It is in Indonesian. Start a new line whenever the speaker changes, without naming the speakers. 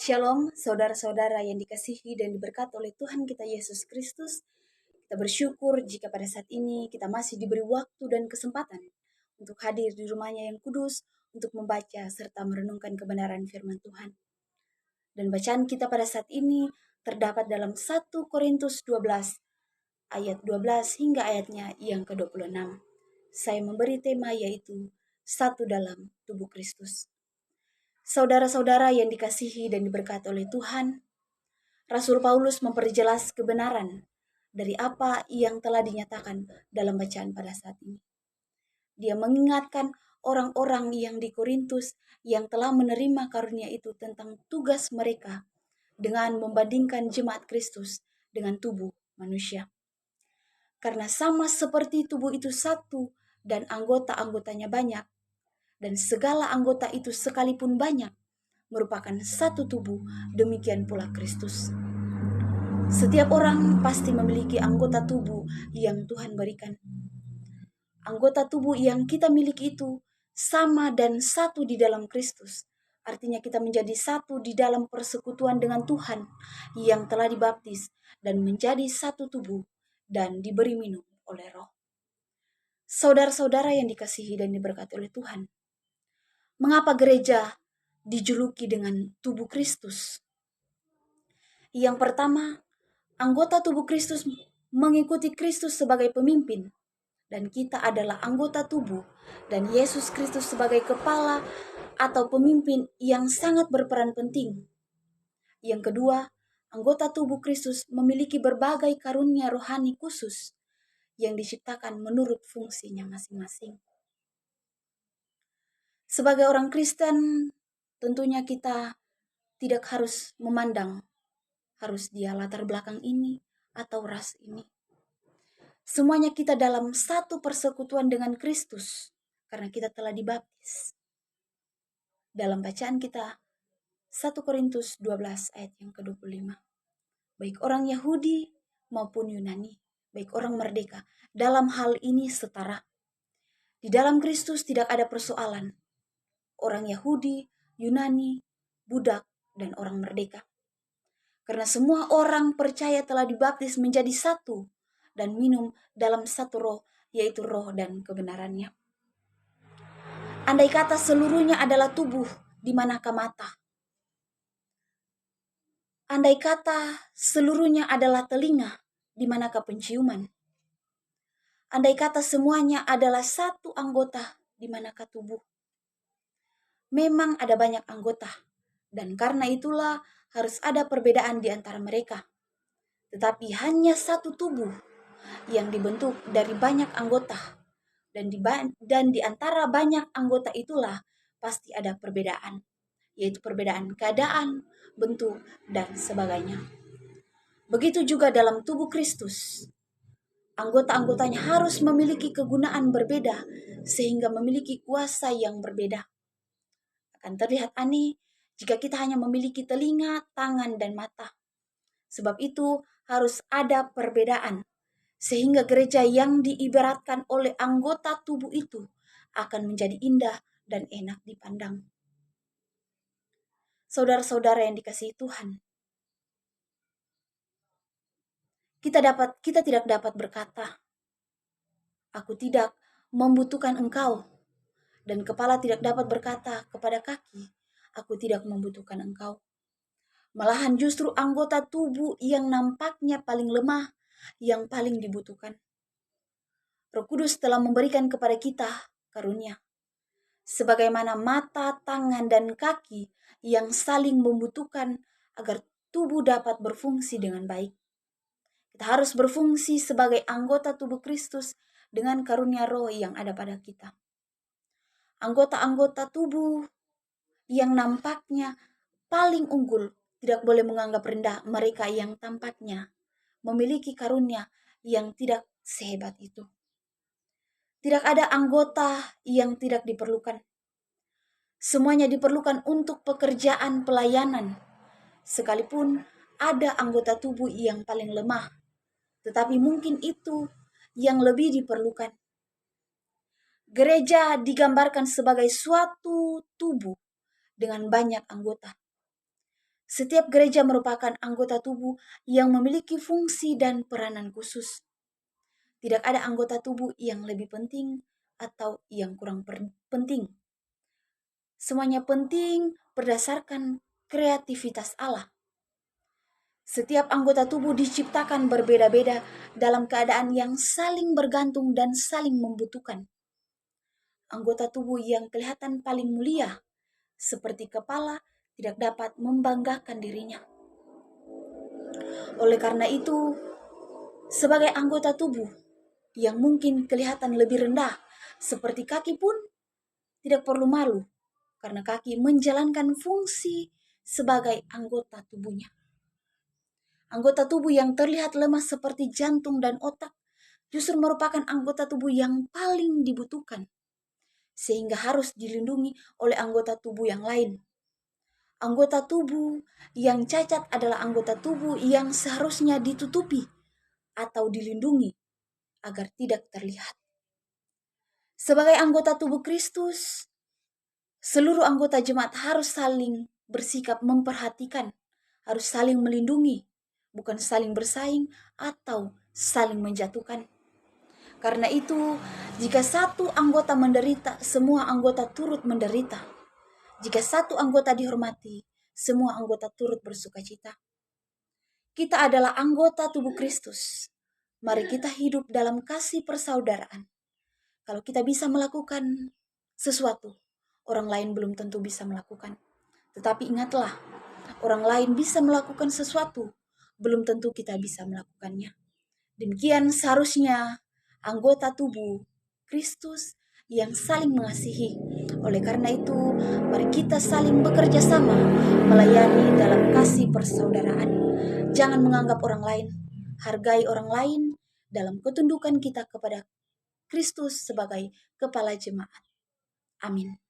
Shalom, saudara-saudara yang dikasihi dan diberkati oleh Tuhan kita Yesus Kristus. Kita bersyukur jika pada saat ini kita masih diberi waktu dan kesempatan untuk hadir di rumahnya yang kudus, untuk membaca serta merenungkan kebenaran firman Tuhan. Dan bacaan kita pada saat ini terdapat dalam 1 Korintus 12, ayat 12 hingga ayatnya yang ke-26. Saya memberi tema yaitu satu dalam tubuh Kristus. Saudara-saudara yang dikasihi dan diberkati oleh Tuhan, Rasul Paulus memperjelas kebenaran dari apa yang telah dinyatakan dalam bacaan pada saat ini. Dia mengingatkan orang-orang yang di Korintus yang telah menerima karunia itu tentang tugas mereka dengan membandingkan jemaat Kristus dengan tubuh manusia. Karena sama seperti tubuh itu satu dan anggota-anggotanya banyak, dan segala anggota itu sekalipun banyak, merupakan satu tubuh, demikian pula Kristus. Setiap orang pasti memiliki anggota tubuh yang Tuhan berikan. Anggota tubuh yang kita miliki itu sama dan satu di dalam Kristus. Artinya kita menjadi satu di dalam persekutuan dengan Tuhan yang telah dibaptis dan menjadi satu tubuh dan diberi minum oleh Roh. Saudara-saudara yang dikasihi dan diberkati oleh Tuhan, mengapa gereja dijuluki dengan tubuh Kristus? Yang pertama, anggota tubuh Kristus mengikuti Kristus sebagai pemimpin, dan kita adalah anggota tubuh, dan Yesus Kristus sebagai kepala atau pemimpin yang sangat berperan penting. Yang kedua, anggota tubuh Kristus memiliki berbagai karunia rohani khusus yang diciptakan menurut fungsinya masing-masing. Sebagai orang Kristen, tentunya kita tidak harus memandang harus dia latar belakang ini atau ras ini. Semuanya kita dalam satu persekutuan dengan Kristus karena kita telah dibaptis. Dalam bacaan kita 1 Korintus 12 ayat yang ke-25. Baik orang Yahudi maupun Yunani, baik orang merdeka, dalam hal ini setara. Di dalam Kristus tidak ada persoalan. Orang Yahudi, Yunani, budak, dan orang merdeka. Karena semua orang percaya telah dibaptis menjadi satu dan minum dalam satu roh, yaitu roh dan kebenarannya. Andai kata seluruhnya adalah tubuh, di manakah mata? Andai kata seluruhnya adalah telinga, di manakah penciuman? Andai kata semuanya adalah satu anggota, di manakah tubuh? Memang ada banyak anggota, dan karena itulah harus ada perbedaan di antara mereka. Tetapi hanya satu tubuh yang dibentuk dari banyak anggota. Dan di antara banyak anggota itulah pasti ada perbedaan. Yaitu perbedaan keadaan, bentuk, dan sebagainya. Begitu juga dalam tubuh Kristus. Anggota-anggotanya harus memiliki kegunaan berbeda sehingga memiliki kuasa yang berbeda. Akan terlihat aneh jika kita hanya memiliki telinga, tangan, dan mata. Sebab itu harus ada perbedaan, sehingga gereja yang diibaratkan oleh anggota tubuh itu akan menjadi indah dan enak dipandang. Saudara-saudara yang dikasihi Tuhan, kita tidak dapat berkata, aku tidak membutuhkan engkau, dan kepala tidak dapat berkata kepada kaki, aku tidak membutuhkan engkau. Malahan justru anggota tubuh yang nampaknya paling lemah, yang paling dibutuhkan. Roh Kudus telah memberikan kepada kita karunia. Sebagaimana mata, tangan, dan kaki yang saling membutuhkan agar tubuh dapat berfungsi dengan baik. Kita harus berfungsi sebagai anggota tubuh Kristus dengan karunia roh yang ada pada kita. Anggota-anggota tubuh yang nampaknya paling unggul tidak boleh menganggap rendah mereka yang tampaknya memiliki karunia yang tidak sehebat itu. Tidak ada anggota yang tidak diperlukan. Semuanya diperlukan untuk pekerjaan pelayanan. Sekalipun ada anggota tubuh yang paling lemah, tetapi mungkin itu yang lebih diperlukan. Gereja digambarkan sebagai suatu tubuh dengan banyak anggota. Setiap gereja merupakan anggota tubuh yang memiliki fungsi dan peranan khusus. Tidak ada anggota tubuh yang lebih penting atau yang kurang penting. Semuanya penting berdasarkan kreativitas Allah. Setiap anggota tubuh diciptakan berbeda-beda dalam keadaan yang saling bergantung dan saling membutuhkan. Anggota tubuh yang kelihatan paling mulia, seperti kepala, tidak dapat membanggakan dirinya. Oleh karena itu, sebagai anggota tubuh yang mungkin kelihatan lebih rendah, seperti kaki pun tidak perlu malu, karena kaki menjalankan fungsi sebagai anggota tubuhnya. Anggota tubuh yang terlihat lemah seperti jantung dan otak justru merupakan anggota tubuh yang paling dibutuhkan, sehingga harus dilindungi oleh anggota tubuh yang lain. Anggota tubuh yang cacat adalah anggota tubuh yang seharusnya ditutupi atau dilindungi agar tidak terlihat. Sebagai anggota tubuh Kristus, seluruh anggota jemaat harus saling bersikap memperhatikan, harus saling melindungi, bukan saling bersaing atau saling menjatuhkan. Karena itu, jika satu anggota menderita, semua anggota turut menderita. Jika satu anggota dihormati, semua anggota turut bersukacita. Kita adalah anggota tubuh Kristus. Mari kita hidup dalam kasih persaudaraan. Kalau kita bisa melakukan sesuatu, orang lain belum tentu bisa melakukan. Tetapi ingatlah, orang lain bisa melakukan sesuatu, belum tentu kita bisa melakukannya. Demikian seharusnya anggota tubuh Kristus yang saling mengasihi. Oleh karena itu, mari kita saling bekerja sama melayani dalam kasih persaudaraan. Jangan menganggap orang lain, hargai orang lain dalam ketundukan kita kepada Kristus sebagai kepala jemaat. Amin.